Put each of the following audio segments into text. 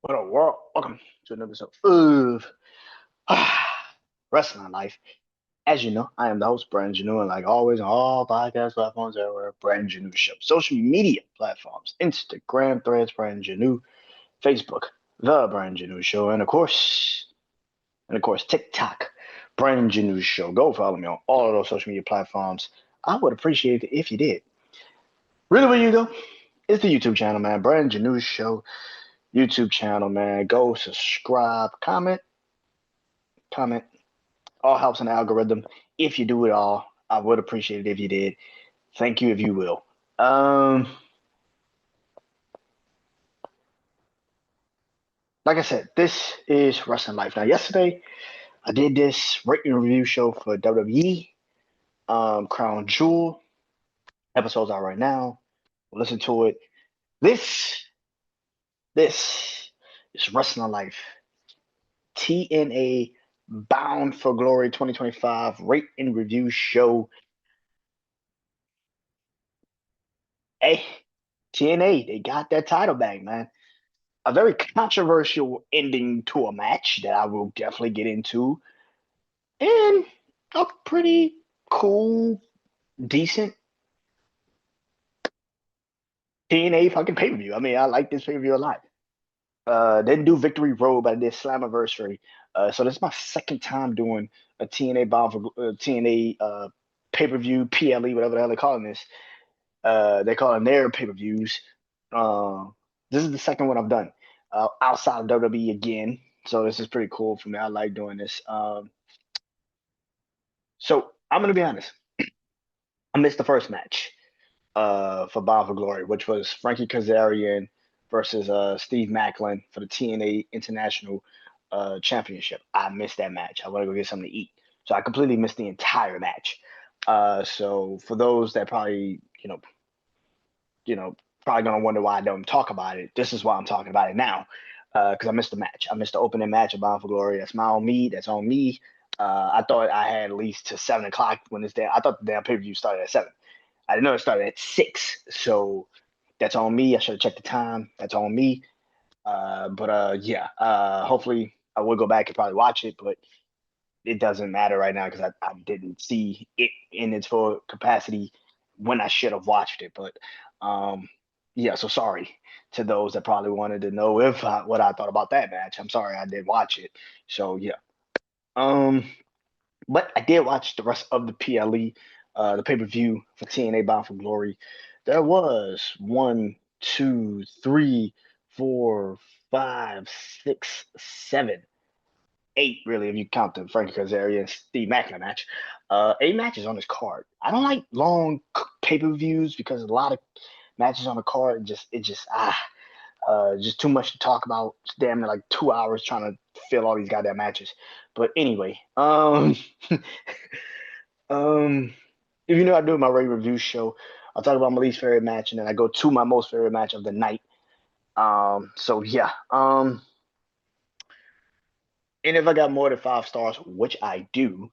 What up, world? Welcome to another episode of Wrestling Life. As you know, I am the host, Brandon Janeau, and like always, on all podcast platforms everywhere, Brandon Janeau Show. Social media platforms, Instagram, Threads, Brandon Janeau, Facebook, The Brandon Janeau Show, and of course, TikTok, Brandon Janeau Show. Go follow me on all of those social media platforms. I would appreciate it if you did. Really, where you go? It's the YouTube channel, man. Brandon Janeau Show YouTube channel, man. Go subscribe, comment. All helps in the algorithm. If you do it all, I would appreciate it if you did. Thank you if you will. Like I said, this is Wrestling Life. Now, yesterday I did this rating review show for WWE, Crown Jewel. Episodes out right now. Listen to it. This is Wrestling Life. TNA Bound for Glory 2025 rate and review show. Hey, TNA, they got that title back, man. A very controversial ending to a match that I will definitely get into, and a pretty cool, decent TNA fucking pay per view. I mean, I like this pay per view a lot. Didn't do Victory Road, but I did Slammiversary. So this is my second time doing a TNA bomb for TNA pay per view, PLE, whatever the hell they're calling this. They call them their pay per views. Uh, this is the second one I've done outside of WWE again. So this is pretty cool for me. I like doing this. So I'm gonna be honest. I missed the first match for Bound for Glory, which was Frankie Kazarian versus Steve Macklin for the TNA International Championship. I missed that match. I want to go get something to eat, so I completely missed the entire match. So for those that probably probably gonna wonder why I don't talk about it. This is why I'm talking about it now, because I missed the match. I missed the opening match of Bound for Glory. That's my on me. That's on me. I thought I had at least to 7 o'clock when this damn. I thought the damn pay per view started at 7. I didn't know it started at 6. So that's on me. I should have checked the time. That's on me. But yeah. Hopefully I will go back and probably watch it, but it doesn't matter right now because I didn't see it in its full capacity when I should have watched it. But yeah, so sorry to those that probably wanted to know what I thought about that match. I'm sorry I did watch it. So yeah. Um, but I did watch the rest of the PLE, the pay per view for TNA Bound for Glory. There was one, two, three, four, five, six, seven, eight, really, if you count the Frankie Kazarian and Steve Macklin match. Eight matches on this card. I don't like long pay per views because a lot of matches on the card just too much to talk about. It's damn near like 2 hours trying to fill all these goddamn matches. But anyway, um, if you know I do my regular review show, I'll talk about my least favorite match and then I go to my most favorite match of the night. So yeah. And if I got more than 5 stars, which I do,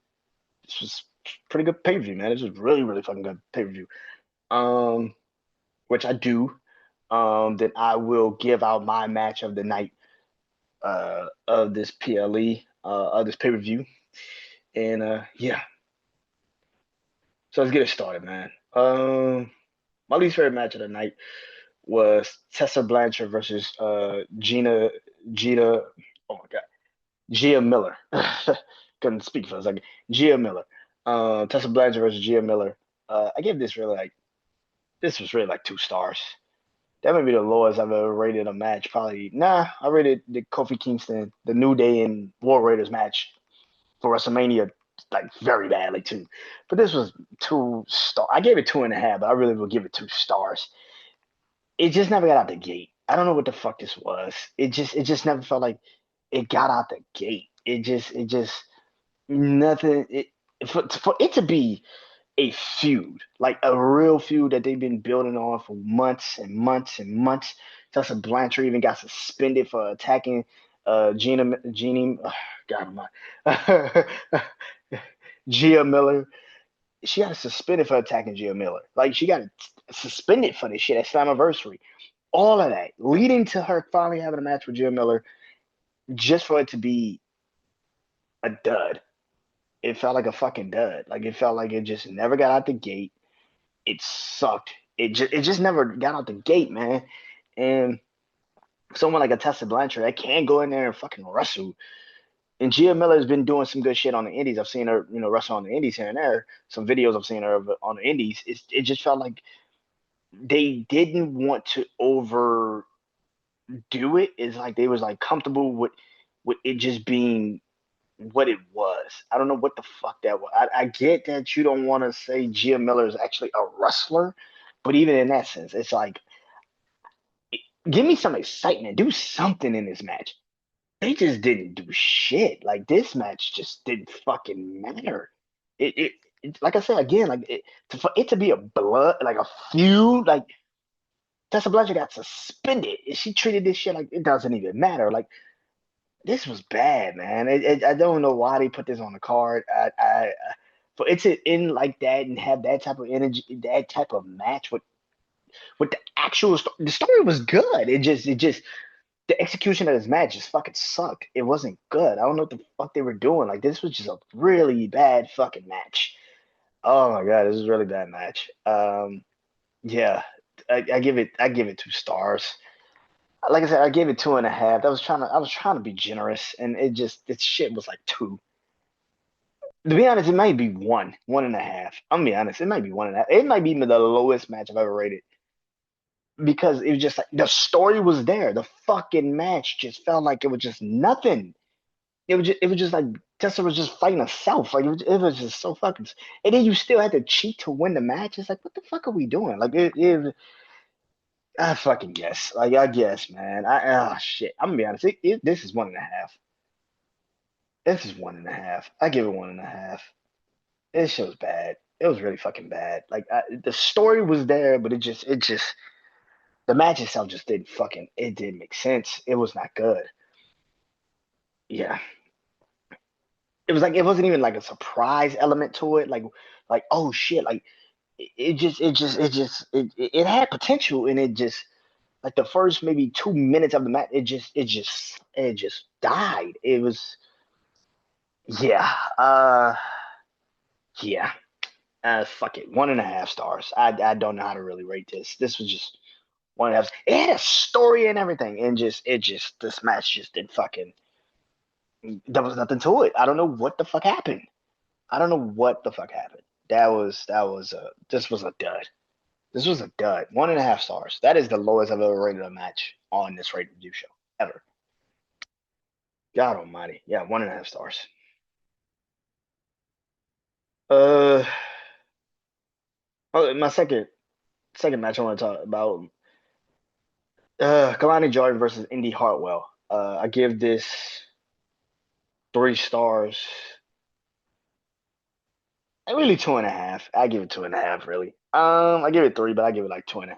this was pretty good pay per view, man. This was really, really fucking good pay per view. Um, which I do. Then I will give out my match of the night of this PLE, of this pay per view. And yeah, so let's get it started, man. My least favorite match of the night was Tessa Blanchard versus Gina. Oh my god, Gia Miller. Couldn't speak for a second. Gia Miller. Tessa Blanchard versus Gia Miller. I gave this was really like 2 stars. That may be the lowest I've ever rated a match. Probably I rated the Kofi Kingston, the New Day and War Raiders match for WrestleMania like very badly too. But this was 2 star. I gave it 2.5, but I really will give it 2 stars. It just never got out the gate. I don't know what the fuck this was. It just never felt like it got out the gate. It just nothing. For it to be a feud, like a real feud that they've been building on for months and months and months. Tessa Blanchard even got suspended for attacking Jeannie, God, Gia Miller. She got suspended for attacking Gia Miller. Like she got suspended for this shit at Slammiversary. all of that leading to her finally having a match with Gia Miller, just for it to be a dud. It felt like a fucking dud. Like it felt like it just never got out the gate. It sucked. It just never got out the gate, man. And someone like a Tessa Blanchard that can go in there and fucking wrestle. And Gia Miller has been doing some good shit on the indies. I've seen her, wrestle on the indies here and there. Some videos I've seen her on the indies. It just felt like they didn't want to overdo it. It's like they was like comfortable with it just being what it was. I don't know what the fuck that was. I get that you don't want to say Gia Miller is actually a wrestler, but even in that sense, it's like give me some excitement. Do something in this match. They just didn't do shit. Like this match just didn't fucking matter. It like I said again, like for it to be a blood, like a feud, like Tessa Blanchard got suspended. She treated this shit like it doesn't even matter. Like this was bad, man. I don't know why they put this on the card. For it to end like that and have that type of energy, that type of match with the actual the story was good. It just the execution of this match just fucking sucked. It wasn't good. I don't know what the fuck they were doing. Like this was just a really bad fucking match. Oh my god, this is a really bad match. Yeah, I give it 2 stars. Like I said, I gave it 2.5. I was trying to be generous, and this shit was like 2. To be honest, it might be 1.5. I'm gonna be honest, it might be 1.5. It might be the lowest match I've ever rated because it was just like the story was there. The fucking match just felt like it was just nothing. It was just like Tessa was just fighting herself. Like it was just so fucking. And then you still had to cheat to win the match. It's like what the fuck are we doing? Like I fucking guess. Like I guess, man. Shit. I'm gonna be honest. This is 1.5. This is 1.5. I give it 1.5. This show's bad. It was really fucking bad. Like the story was there, but it just the match itself just didn't fucking it didn't make sense. It was not good. Yeah. It was like it wasn't even like a surprise element to it. Like oh shit, like it had potential and it just like the first maybe 2 minutes of the match, it just died. It was yeah. Yeah. Fuck it. 1.5 stars. I don't know how to really rate this. This was just 1.5. It had a story and everything, and just this match just didn't fucking. There was nothing to it. I don't know what the fuck happened. I don't know what the fuck happened. This was a dud. This was a dud. 1.5 stars. That is the lowest I've ever rated a match on this rate review show ever. God Almighty. Yeah, 1.5 stars. Uh, my second match I want to talk about. Kalani Jordan versus Indy Hartwell. I give this 3 stars. Really 2.5. I give it 2.5. Really. I give it 3, but I give it like 2.5.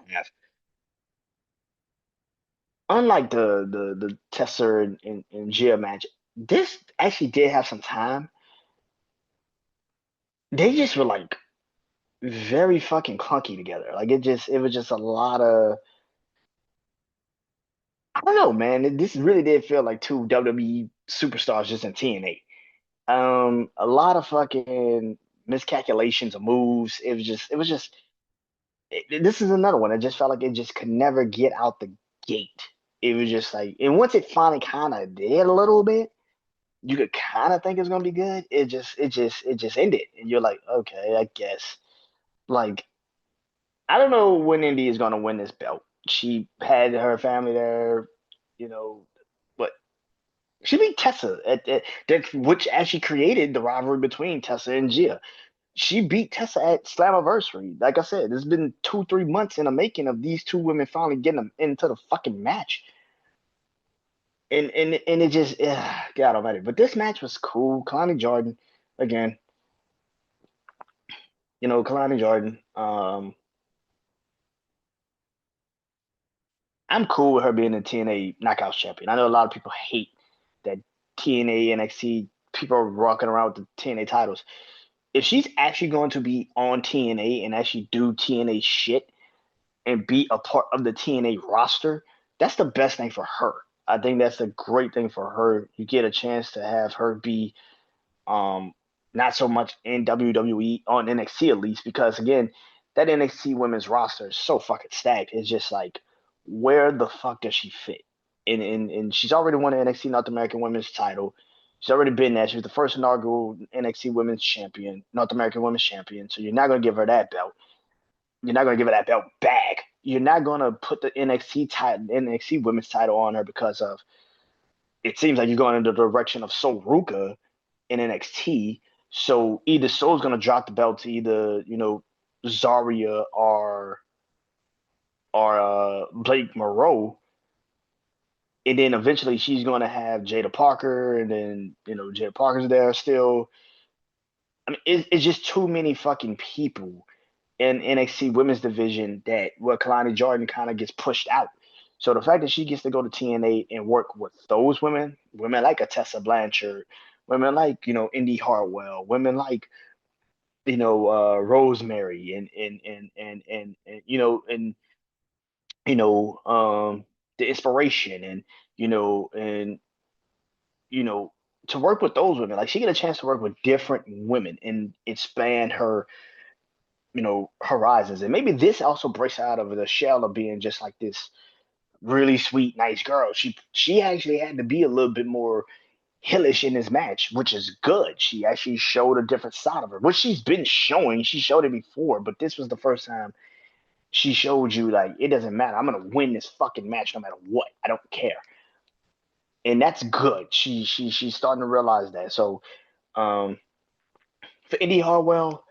Unlike the Tesser and Gia match, this actually did have some time. They just were like very fucking clunky together. Like it was just a lot of I don't know, man. This really did feel like two WWE superstars just in TNA. A lot of fucking miscalculations of moves. This is another one. It just felt like it just could never get out the gate. It was just like, and once it finally kind of did a little bit, you could kind of think it's gonna be good. It just ended, and you're like, okay, I guess. Like, I don't know when Indy is gonna win this belt. She had her family there, you know, but she beat Tessa which actually created the rivalry between Tessa and Gia. She beat Tessa at Slammiversary. Like I said, it's been 2, 3 months in the making of these two women finally getting them into the fucking match. And it just God almighty. But this match was cool. Kalani Jordan, again, Kalani Jordan. I'm cool with her being the TNA Knockouts champion. I know a lot of people hate that TNA NXT people are walking around with the TNA titles. If she's actually going to be on TNA and actually do TNA shit, and be a part of the TNA roster, that's the best thing for her. I think that's a great thing for her. You get a chance to have her be um not so much in WWE on NXT at least, because again, that NXT women's roster is so fucking stacked. It's just like, where the fuck does she fit? And she's already won the NXT North American Women's title. She's already been there. She was the first inaugural NXT Women's Champion, North American Women's Champion. So you're not gonna give her that belt. You're not gonna give her that belt back. You're not gonna put the NXT title, NXT Women's title on her because of, it seems like you're going in the direction of Sol Ruka in NXT. So either Sol's gonna drop the belt to either, Zarya or Blake Moreau, and then eventually she's gonna have Jada Parker, and then Jada Parker's there still. I mean, it's just too many fucking people in NXT Women's Division that where Kalani Jordan kind of gets pushed out. So the fact that she gets to go to TNA and work with those women like a Tessa Blanchard, women like Indy Hartwell, women like Rosemary, and the Inspiration, and you know and you know to work with those women, like she get a chance to work with different women and expand her horizons. And maybe this also breaks out of the shell of being just like this really sweet, nice girl. She actually had to be a little bit more hellish in this match, which is good. She actually showed a different side of her, which she's been showing. She showed it before, but this was the first time she showed you, like, it doesn't matter. I'm gonna win this fucking match no matter what. I don't care. And that's good. She's starting to realize that. So um for Indy Hartwell,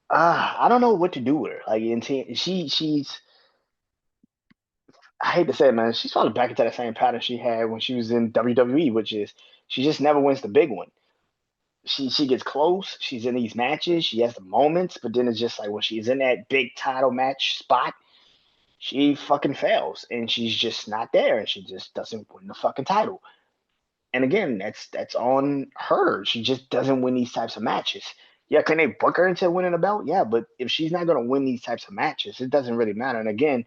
I don't know what to do with her. Like, she's, I hate to say it, man, she's falling back into the same pattern she had when she was in WWE, which is she just never wins the big one. She gets close, she's in these matches, she has the moments, but then it's just like when she's in that big title match spot, she fucking fails, and she's just not there, and she just doesn't win the fucking title. And again, that's on her. She just doesn't win these types of matches. Yeah, can they book her into winning a belt? Yeah, but if she's not gonna win these types of matches, it doesn't really matter. And again,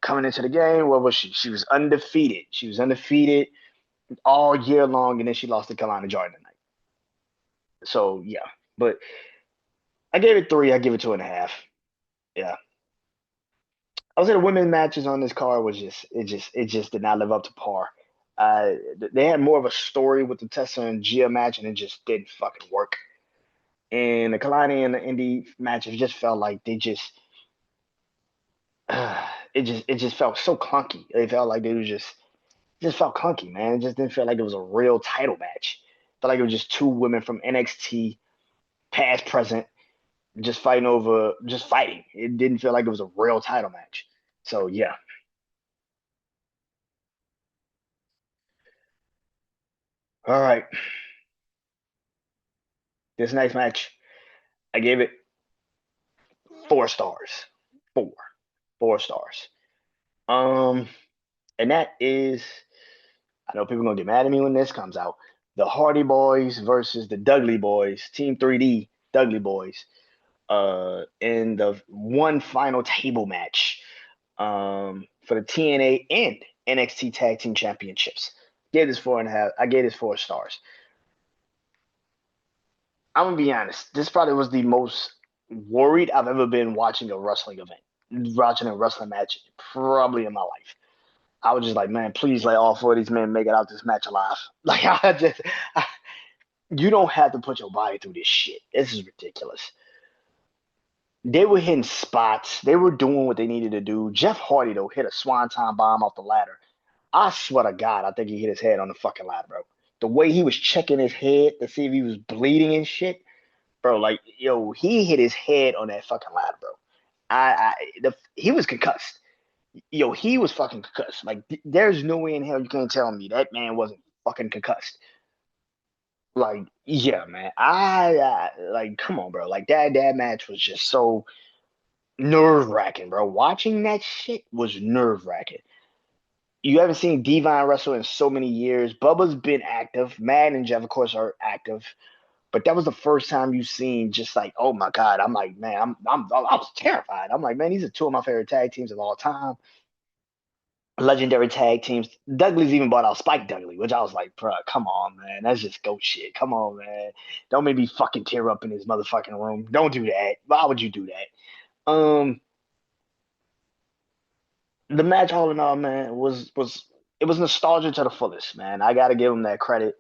coming into the game, what was she? She was undefeated. She was undefeated all year long, and then she lost to Kalani Jordan tonight. So yeah, but I gave it three. I give it 2.5. Yeah, I was say the women's matches on this card was just did not live up to par. Uh, they had more of a story with the Tessa and Gia match, and it just didn't fucking work. And the Kalani and the Indy matches just felt like they just it just felt so clunky. They felt like they was just felt clunky, man. It just didn't feel like it was a real title match. It felt like it was just two women from NXT, past, present, just fighting. It didn't feel like it was a real title match. So yeah. All right. This next match, I gave it 4 stars. Four. 4 stars. Um, and that is, I know people are gonna get mad at me when this comes out. The Hardy Boys versus the Dudley Boys, Team 3D Dudley Boys, in the one final table match for the TNA and NXT Tag Team Championships. Gave this 4.5. I gave this 4 stars. I'm gonna be honest. This probably was the most worried I've ever been watching a wrestling event, watching a wrestling match, probably in my life. I was just like, man, please let all 4 of these men make it out this match alive. Like, I, you don't have to put your body through this shit. This is ridiculous. They were hitting spots. They were doing what they needed to do. Jeff Hardy, though, hit a swanton bomb off the ladder. I swear to God, I think he hit his head on the fucking ladder, bro. The way he was checking his head to see if he was bleeding and shit, bro. Like, yo, he hit his head on that fucking ladder, bro. He was concussed. Yo, he was fucking concussed. Like, there's no way in hell you can't tell me that man wasn't fucking concussed. Like, yeah, man. I like, come on, bro. Like, that match was just so nerve wracking, bro. Watching that shit was nerve wracking. You haven't seen Divine wrestle in so many years. Bubba's been active. Mad and Jeff, of course, are active. But that was the first time you seen just like, oh my God. I'm like, man, I was terrified. I'm like, man, these are two of my favorite tag teams of all time. Legendary tag teams. Dudley's even bought out Spike Dudley, which I was like, bro, come on, man. That's just goat shit. Come on, man. Don't make me fucking tear up in his motherfucking room. Don't do that. Why would you do that? The match all in all, man, was it was nostalgia to the fullest, man. I gotta give him that credit.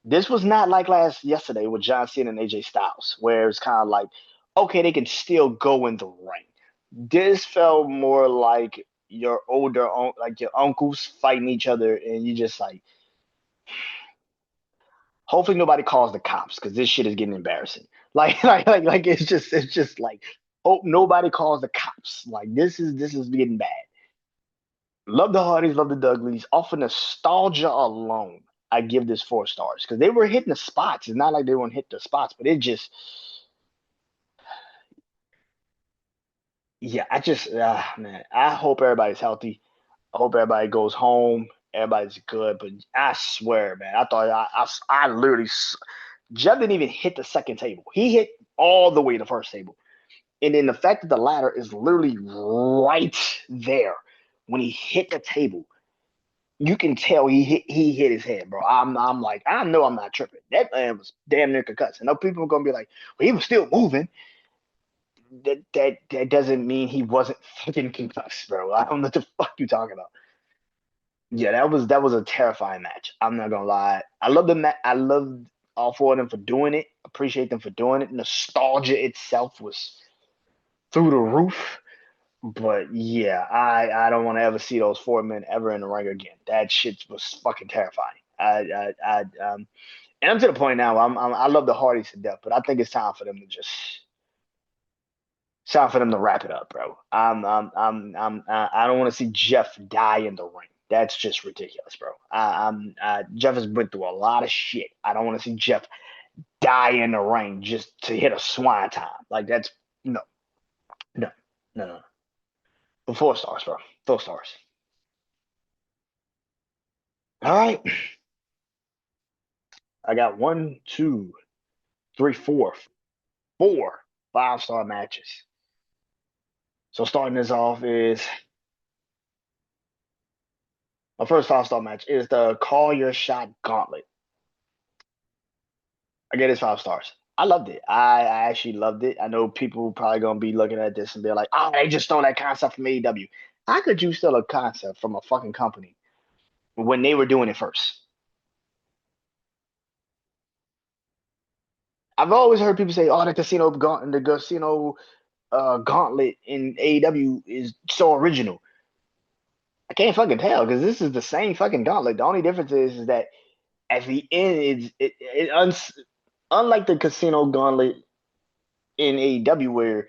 This was not like last yesterday with John Cena and AJ Styles, where it's kind of like, okay, they can still go in the ring. This felt more like your like your uncles fighting each other, and you just like, hopefully nobody calls the cops because this shit is getting embarrassing. Like it's just like, hope nobody calls the cops. Like this is getting bad. Love the Hardys, love the Dudleys. Off of nostalgia alone, I give this 4 stars because they were hitting the spots. It's not like they weren't hit the spots, but it just, yeah, man, I hope everybody's healthy. I hope everybody goes home. Everybody's good, but I swear, man, I thought I literally, Jeff didn't even hit the second table. He hit all the way to the first table, and then the fact that the ladder is literally right there when he hit the table, you can tell he hit his head, bro. I'm like, I know I'm not tripping. That man was damn near concussed. I know people are gonna be like, well, he was still moving. That doesn't mean he wasn't fucking concussed, bro. I don't know what the fuck you talking about. Yeah, that was a terrifying match. I'm not gonna lie. I love the I love all 4 of them for doing it. Appreciate them for doing it. Nostalgia itself was through the roof. But yeah, I don't want to ever see those 4 men ever in the ring again. That shit was fucking terrifying. And I'm to the point now. I love the Hardys to death, but I think it's time for them to just it's time for them to wrap it up, bro. I don't want to see Jeff die in the ring. That's just ridiculous, bro. Jeff has been through a lot of shit. I don't want to see Jeff die in the ring just to hit a swan time. Like that's no, no, no, no. 4 stars, bro. 4 stars. All right. I got one, two, three, four 5-star matches. So starting this off is my first 5-star match is the Call Your Shot Gauntlet. I get this 5 stars. I loved it. I actually loved it. I know people probably gonna be looking at this and be like, "Oh, they just stole that concept from AEW." How could you steal a concept from a fucking company when they were doing it first? I've always heard people say, "Oh, the casino gauntlet in AEW is so original." I can't fucking tell because this is the same fucking gauntlet. The only difference is that at the end, unlike the casino gauntlet in AEW where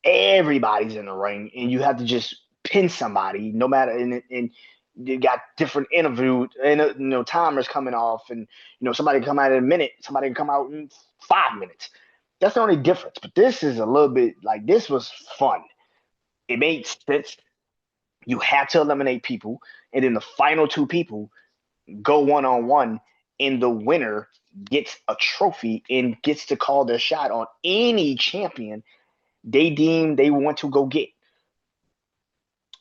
everybody's in the ring and you have to just pin somebody no matter, and you got different interview and timers coming off, and somebody come out in a minute, somebody can come out in 5 minutes. That's the only difference. But this is a little bit like, this was fun. It made sense. You have to eliminate people, and then the final 2 people go 1-on-1, and the winner gets a trophy and gets to call their shot on any champion they deem they want to go get.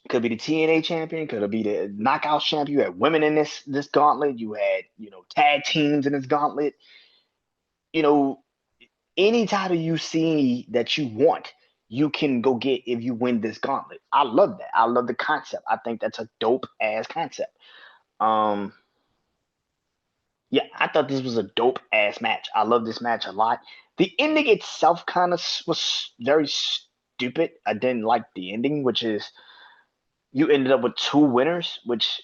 Could be the TNA champion, could it be the knockout champion. You had women in this gauntlet, you had tag teams in this gauntlet. You know, any title you see that you want, you can go get if you win this gauntlet. I love that. I love the concept. I think that's a dope ass concept. Um, yeah, I thought this was a dope ass match. I love this match a lot. The ending itself kind of was very stupid. I didn't like the ending, which is you ended up with 2 winners, which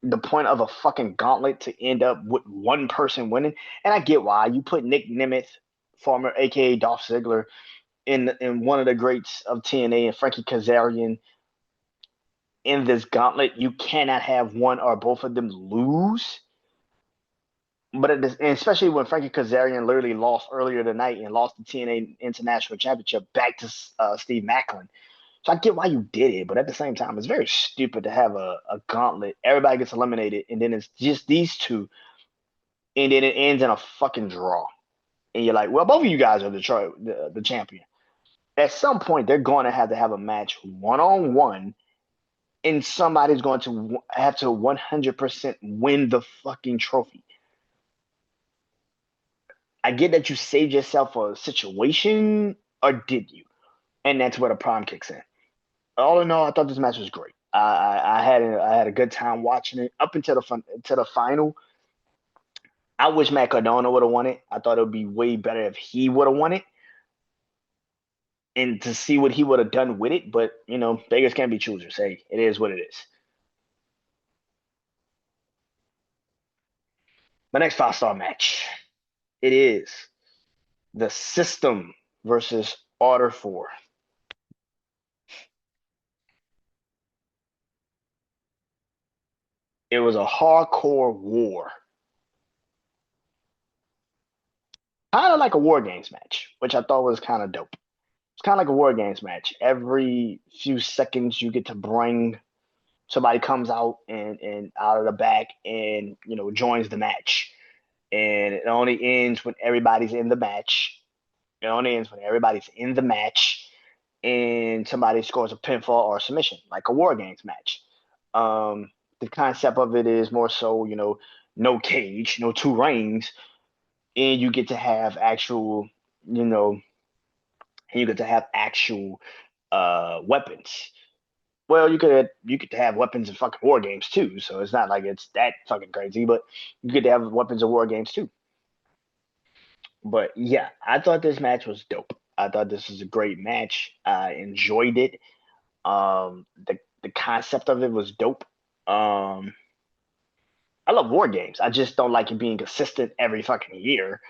the point of a fucking gauntlet to end up with one person winning. And I get why. You put Nick Nemeth, former aka Dolph Ziggler, in one of the greats of TNA, and Frankie Kazarian in this gauntlet. You cannot have one or both of them lose. But and especially when Frankie Kazarian literally lost earlier tonight and lost the TNA International Championship back to Steve Macklin. So I get why you did it, but at the same time, it's very stupid to have a gauntlet. Everybody gets eliminated, and then it's just these 2, and then it ends in a fucking draw. and you're like, well, both of you guys are the champion. At some point, they're going to have a match one on one, and somebody's going to have to 100% win the fucking trophy. I get that you saved yourself for a situation, or did you? And that's where the problem kicks in. All in all, I thought this match was great. I had a good time watching it up until the final. I wish Matt Cardona would have won it. I thought it would be way better if he would have won it, and to see what he would have done with it. But beggars can't be choosers. Hey, it is what it is. My next 5-star match. It is the System versus Order 4. It was a hardcore war, kind of like a War Games match, which I thought was kind of dope. It's kind of like a War Games match. Every few seconds, you get to bring somebody comes out and out of the back and joins the match, and it only ends when everybody's in the match. It only ends when everybody's in the match and somebody scores a pinfall or a submission, like a War Games match. The concept of it is more so, no cage, no two rings, and you get to have actual, you know, you get to have actual weapons. Well, you could have weapons in fucking war games too, so it's not like it's that fucking crazy, but you get to have weapons in war games too. But yeah, I thought this match was dope. I thought this was a great match. I enjoyed it. The concept of it was dope. Um, I love war games. I just don't like it being consistent every fucking year.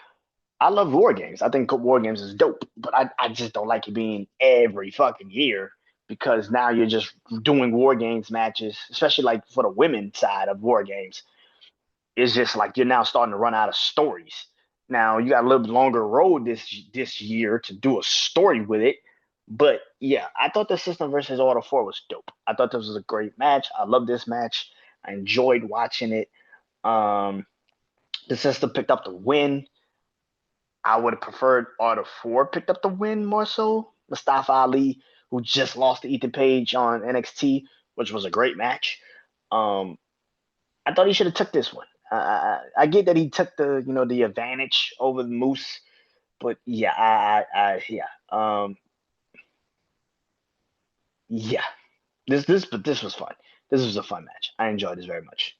I love war games. I think war games is dope, but I just don't like it being every fucking year because now you're just doing war games matches, especially like for the women's side of war games. It's just like you're now starting to run out of stories. Now you got a little bit longer road this year to do a story with it. But yeah, I thought the System versus Order 4 was dope. I thought this was a great match. I love this match. I enjoyed watching it. Um, the System picked up the win. I would have preferred Order 4 picked up the win more so. Mustafa Ali, who just lost to Ethan Page on NXT, which was a great match. Um, I thought he should have took this one. I get that he took the advantage over the Moose, but yeah, yeah. This was fun. This was a fun match. I enjoyed this very much.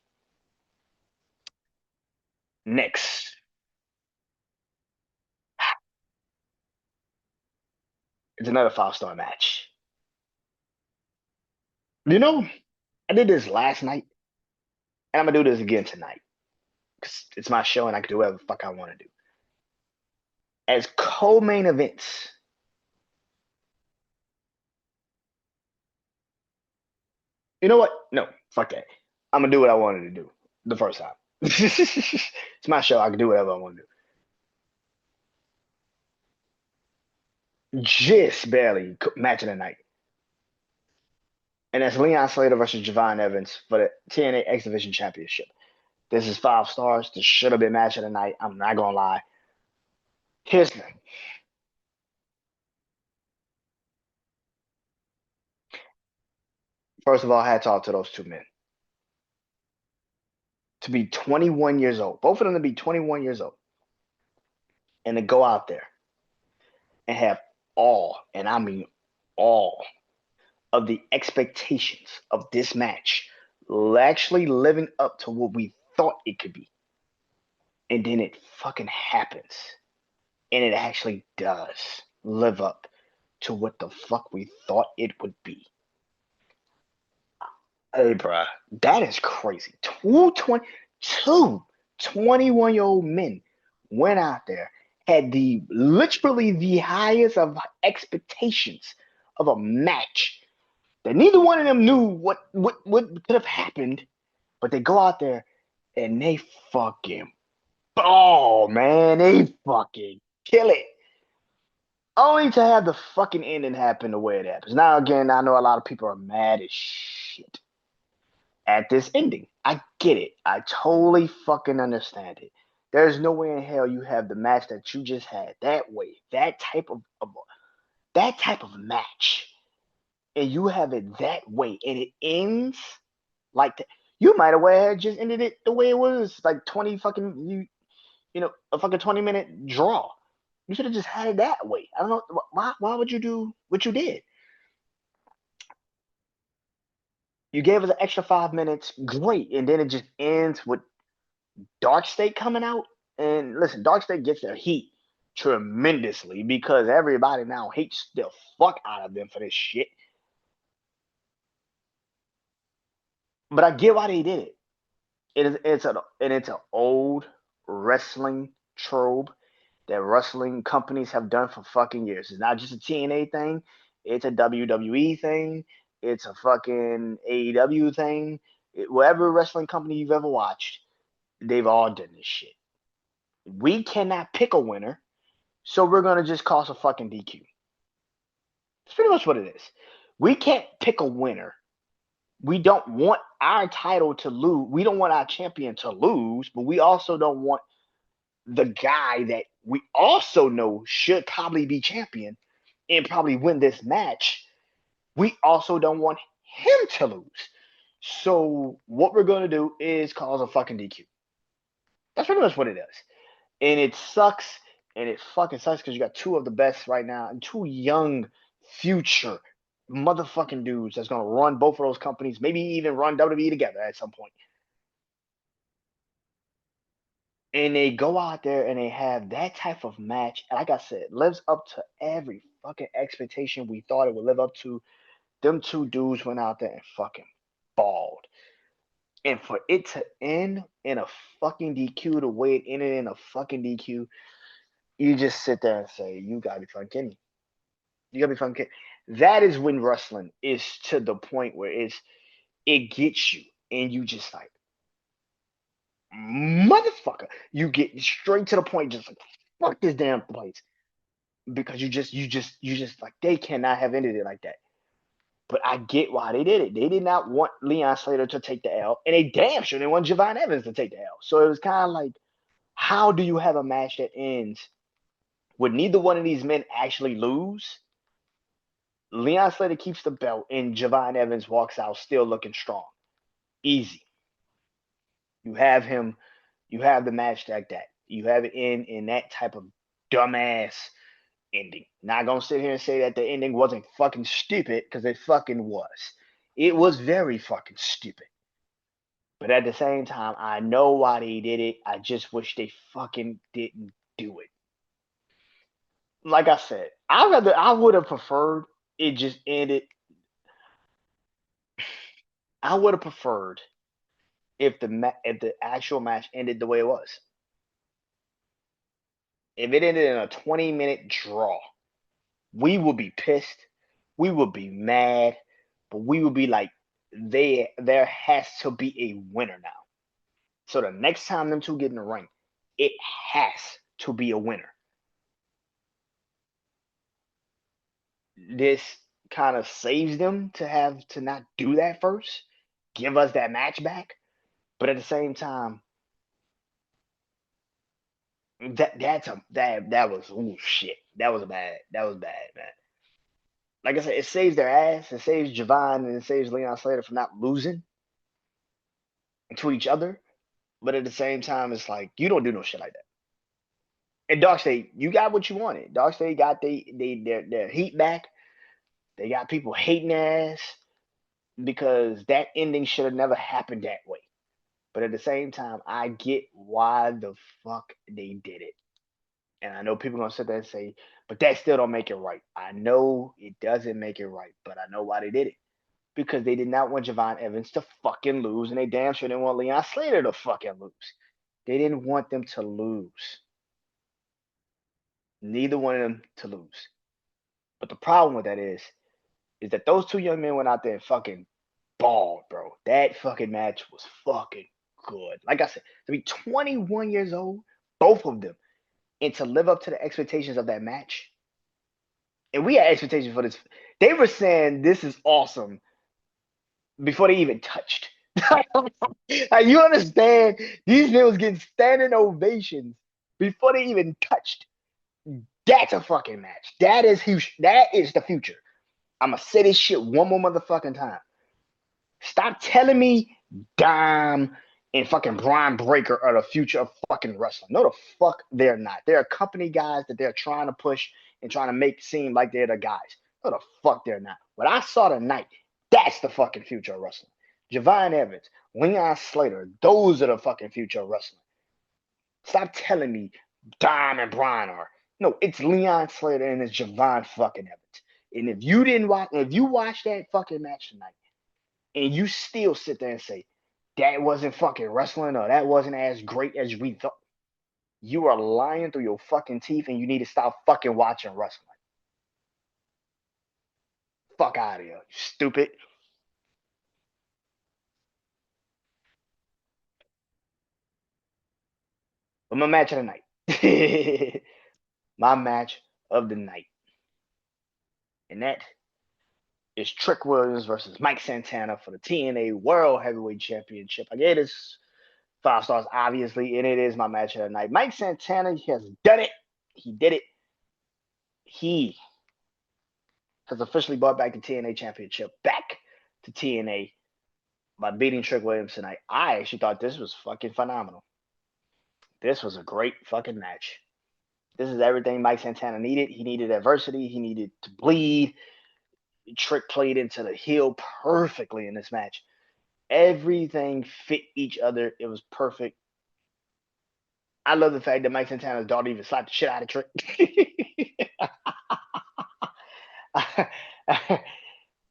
Next, it's another 5-star match. You know, I did this last night, and I'm gonna do this again tonight because it's my show and I can do whatever the fuck I want to do. As co-main events, you know what? No, fuck that. I'm gonna do what I wanted to do the first time. It's my show. I can do whatever I want to do. Just barely match of the night. And that's Leon Slater versus Javon Evans for the TNA X Division Championship. This is 5 stars. This should have been match of the night. I'm not gonna lie. Here's the thing. First of all, hats off to those two men. To be 21 years old, both of them to be 21 years old, and to go out there and have all, and I mean all, of the expectations of this match actually living up to what we thought it could be. And then it fucking happens. And it actually does live up to what the fuck we thought it would be. Hey, bruh, that is crazy. 21-year-old men went out there, had literally the highest of expectations of a match that neither one of them knew what could have happened, but they go out there and they fucking ball, man. They fucking kill it. Only to have the fucking ending happen the way it happens. Now, again, I know a lot of people are mad as shit at this ending. I get it. I totally fucking understand it. There's no way in hell you have the match that you just had that way, that type of match, and you have it that way, and it ends like that. You might have well just ended it the way it was, like 20 fucking a fucking 20-minute draw. You should have just had it that way. I don't know why would you do what you did? You gave us an extra 5 minutes, great, and then it just ends with Dark State coming out. And listen, Dark State gets their heat tremendously because everybody now hates the fuck out of them for this shit. But I get why they did it. It's an old wrestling trope that wrestling companies have done for fucking years. It's not just a TNA thing. It's a WWE thing. It's a fucking AEW thing. Whatever wrestling company you've ever watched, they've all done this shit. We cannot pick a winner, so we're gonna just cause a fucking DQ. That's pretty much what it is. We can't pick a winner. We don't want our title to lose. We don't want our champion to lose, but we also don't want the guy that we also know should probably be champion and probably win this match. We also don't want him to lose. So what we're gonna do is cause a fucking DQ. That's pretty much what it is. And it sucks, and it fucking sucks because you got two of the best right now and two young future motherfucking dudes that's gonna run both of those companies, maybe even run WWE together at some point. And they go out there and they have that type of match. Like I said, lives up to every fucking expectation we thought it would live up to. Them two dudes went out there and fucking balled. And for it to end in a fucking DQ the way it ended in a fucking DQ, you just sit there and say, you gotta be fucking kidding me. You gotta be fucking kidding. That is when wrestling is to the point where it gets you and you just like, motherfucker. You get straight to the point, just like fuck this damn place. Because you just like they cannot have ended it like that. But I get why they did it. They did not want Leon Slater to take the L, and they damn sure didn't want Javon Evans to take the L. So it was kind of like, how do you have a match that ends with neither one of these men actually lose? Leon Slater keeps the belt, and Javon Evans walks out still looking strong. Easy. You have him. You have the match like that. You have it in that type of dumbass ending. Not gonna sit here and say that the ending wasn't fucking stupid because it fucking was. It was very fucking stupid. But at the same time, I know why they did it. I just wish they fucking didn't do it. Like I said, I would have preferred it just ended. I would have preferred if the actual match ended the way it was. If it ended in a 20-minute draw, we would be pissed. We would be mad, but we would be like, there has to be a winner now. So the next time them two get in the ring, it has to be a winner. This kind of saves them to have to not do that first, give us that match back. But at the same time, that was shit. That was bad, man. Like I said, it saves their ass. It saves Javon and it saves Leon Slater from not losing to each other. But at the same time, it's like you don't do no shit like that. And Dark State, you got what you wanted. Dark State got their heat back. They got people hating their ass because that ending should have never happened that way. But at the same time, I get why the fuck they did it. And I know people gonna sit there and say, but that still don't make it right. I know it doesn't make it right, but I know why they did it. Because they did not want Javon Evans to fucking lose, and they damn sure didn't want Leon Slater to fucking lose. They didn't want them to lose. Neither one of them to lose. But the problem with that is that those two young men went out there and fucking balled, bro. That fucking match was fucking good. Like I said, to be 21 years old, both of them, and to live up to the expectations of that match. And we had expectations for this. They were saying this is awesome before they even touched. Like, you understand? These men was getting standing ovations before they even touched. That's a fucking match. That is huge. That is the future. I'ma say this shit one more motherfucking time. Stop telling me Dime and fucking Brian Breaker are the future of fucking wrestling. No, the fuck they're not. They're company guys that they're trying to push and trying to make seem like they're the guys. No, the fuck they're not. What I saw tonight, that's the fucking future of wrestling. Javon Evans, Leon Slater, those are the fucking future of wrestling. Stop telling me Dime and Brian are. No, it's Leon Slater and it's Javon fucking Evans. And if you didn't watch, if you watched that fucking match tonight, and you still sit there and say that wasn't fucking wrestling or that wasn't as great as we thought, you are lying through your fucking teeth and you need to stop fucking watching wrestling. Fuck out of here, you stupid. But my match of the night. My match of the night. And that is Trick Williams versus Mike Santana for the TNA World Heavyweight Championship. I gave this 5 stars, obviously, and it is my match of the night. Mike Santana has done it. He did it. He has officially brought back the TNA Championship back to TNA by beating Trick Williams tonight. I actually thought this was fucking phenomenal. This was a great fucking match. This is everything Mike Santana needed. He needed adversity. He needed to bleed. Trick played into the heel perfectly in this match. Everything fit each other. It was perfect. I love the fact that Mike Santana's daughter even slapped the shit out of Trick.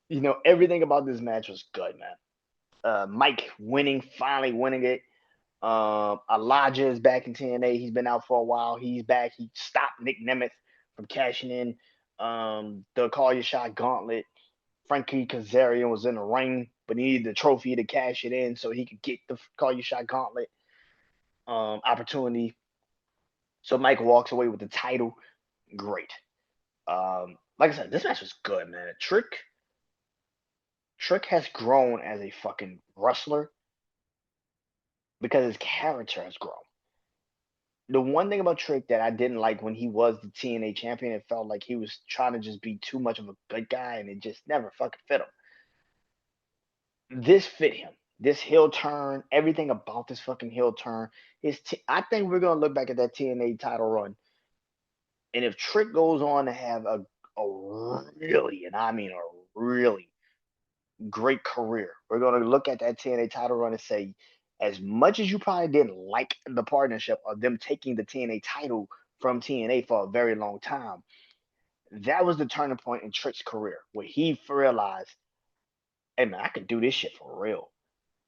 You know, everything about this match was good, man. Mike winning, finally winning it. Elijah is back in TNA. He's been out for a while. He's back. He stopped Nick Nemeth from cashing in the Call Your Shot gauntlet. Frankie Kazarian was in the ring, but he needed the trophy to cash it in so he could get the Call Your Shot gauntlet opportunity. So Mike walks away with the title. Great. Like I said, this match was good, man. Trick has grown as a fucking wrestler because his character has grown. The one thing about Trick that I didn't like when he was the TNA champion, it felt like he was trying to just be too much of a good guy and it just never fucking fit him. This fit him. This heel turn, everything about this fucking heel turn. I think we're gonna look back at that TNA title run, and if Trick goes on to have a really, and I mean a really great career, we're gonna look at that TNA title run and say, as much as you probably didn't like the partnership of them taking the TNA title from TNA for a very long time, that was the turning point in Trick's career where he realized, hey man, I can do this shit for real.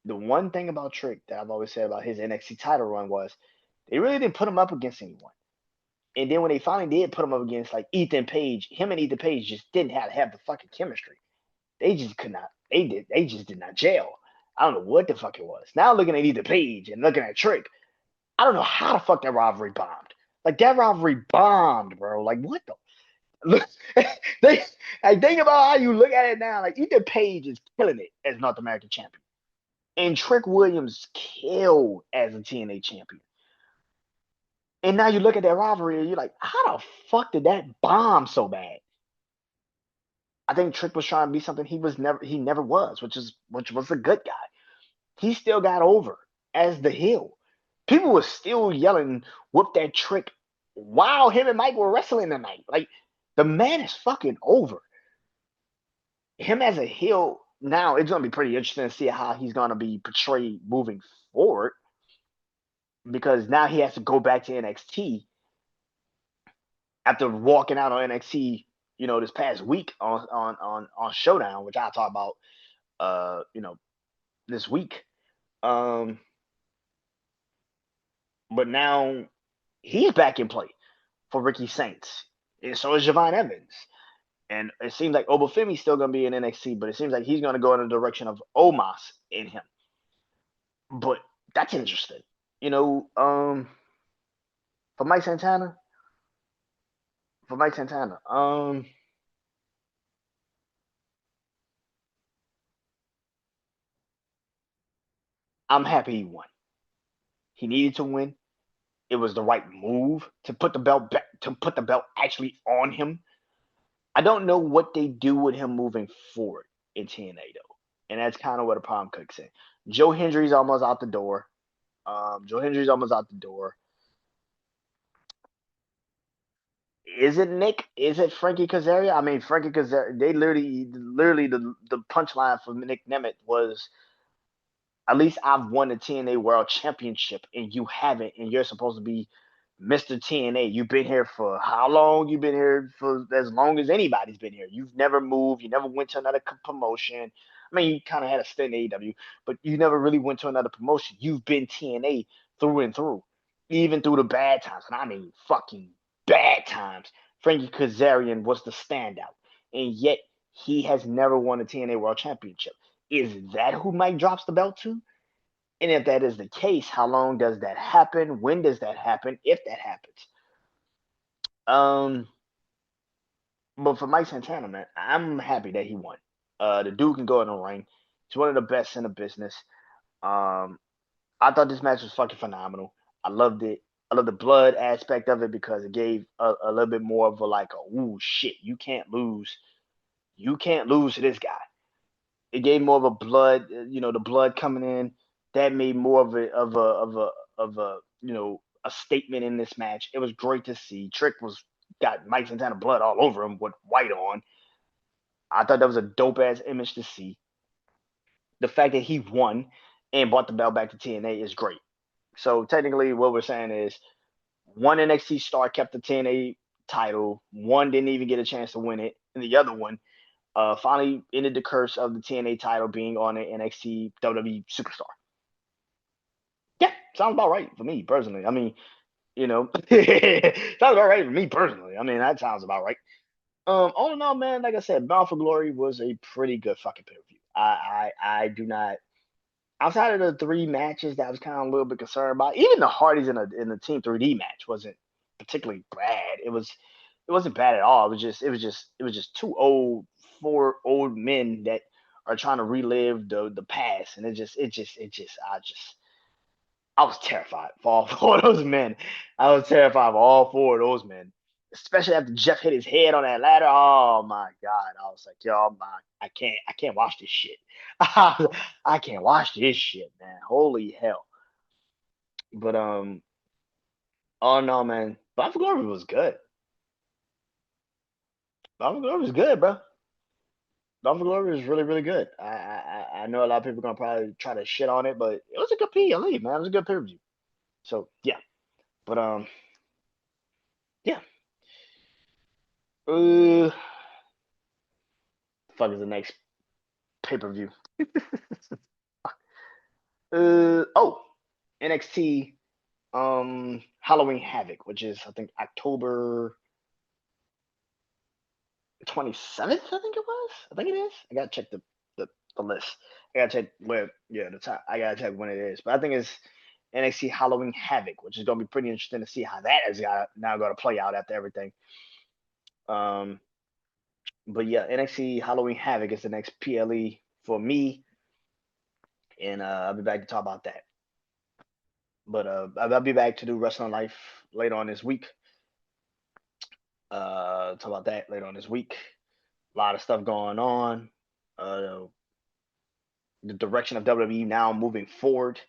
The one thing about Trick that I've always said about his NXT title run was they really didn't put him up against anyone. And then when they finally did put him up against like Ethan Page, him and Ethan Page just didn't have the fucking chemistry. They just could not. They just did not gel. I don't know what the fuck it was. Now looking at Ethan Page and looking at Trick, I don't know how the fuck that rivalry bombed. Like that rivalry bombed, bro. Like what the look? They like think about how you look at it now. Like Ethan Page is killing it as North American champion. And Trick Williams killed as a TNA champion. And now you look at that rivalry and you're like, how the fuck did that bomb so bad? I think Trick was trying to be something he never was, which was a good guy. He still got over as the heel. People were still yelling, whoop that Trick while him and Mike were wrestling tonight. Like the man is fucking over. Him as a heel now, it's gonna be pretty interesting to see how he's gonna be portrayed moving forward because now he has to go back to NXT after walking out on NXT, this past week on Showdown, which I'll talk about, this week. Um, but now he's back in play for Ricky Saints, and so is Javon Evans. And it seems like Obafemi's still going to be in NXT, but it seems like he's going to go in the direction of Omos in him. But that's interesting. You know, for Mike Santana, for Mike Santana, I'm happy he won. He needed to win. It was the right move to put the belt back, to put the belt actually on him. I don't know what they do with him moving forward in TNA though, and that's kind of what the problem could say. Joe Hendry's almost out the door. Joe Hendry's almost out the door. Is it Nick? Is it Frankie Kazarian? I mean, Frankie Kazarian. They literally, the punchline for Nick Nemeth was, at least I've won the TNA World Championship and you haven't, and you're supposed to be Mr. TNA. You've been here for how long? You've been here for as long as anybody's been here. You've never moved. You never went to another promotion. I mean, you kind of had a stint in AEW, but you never really went to another promotion. You've been TNA through and through, even through the bad times. And I mean, fucking bad times. Frankie Kazarian was the standout, and yet he has never won a TNA World Championship. Is that who Mike drops the belt to? And if that is the case, how long does that happen? When does that happen? If that happens. Um, but for Mike Santana, man, I'm happy that he won. The dude can go in the ring. He's one of the best in the business. Um, I thought this match was fucking phenomenal. I loved it. I love the blood aspect of it because it gave a little bit more of a like a ooh shit, you can't lose. You can't lose to this guy. It gave more of a blood, the blood coming in. That made more of a a statement in this match. It was great to see. Trick was got Mike Santana blood all over him with white on. I thought that was a dope ass image to see. The fact that he won and brought the belt back to TNA is great. So technically, what we're saying is one NXT star kept the TNA title. One didn't even get a chance to win it, and the other one finally ended the curse of the TNA title being on an NXT WWE superstar. Yeah, sounds about right for me personally. I mean, sounds about right for me personally. I mean, that sounds about right. All in all, man, like I said, Bound for Glory was a pretty good fucking pay per view. I do not, outside of the three matches that I was kind of a little bit concerned about. Even the Hardys in the Team 3D match wasn't particularly bad. It wasn't bad at all. It was just four old men that are trying to relive the past, and I was terrified for all four of those men. I was terrified of all four of those men, especially after Jeff hit his head on that ladder. Oh my god! I was like, yo, I can't watch this shit. I can't watch this shit, man. Holy hell! But oh no, man, Bound for Glory was good. Bound for Glory was good, bro. Bound for Glory was really, really good. I know a lot of people are gonna probably try to shit on it, but it was a good PLE, man. It was a good pay per view. So yeah, but yeah. Fuck is the next pay per view? Oh, NXT Halloween Havoc, which is I think October 27th. I think it was. I think it is. I gotta check the list. I gotta check where. Yeah, the time. I gotta check when it is. But I think it's NXT Halloween Havoc, which is gonna be pretty interesting to see how that is now going to play out after everything. Um, but yeah, NXT Halloween Havoc is the next PLE for me, and I'll be back to talk about that. But I'll be back to do Wrestling Life later on this week. Talk about that later on this week. A lot of stuff going on. Uh, the direction of WWE now moving forward.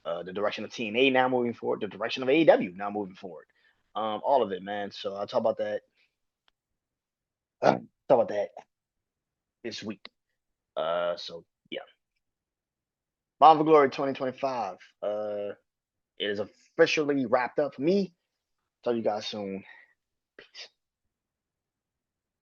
The direction of TNA now moving forward. The direction of AEW now moving forward. All of it, man. So I'll talk about that. Talk about that this week. So yeah, Bound for Glory 2025. It is officially wrapped up for me. Tell you guys soon.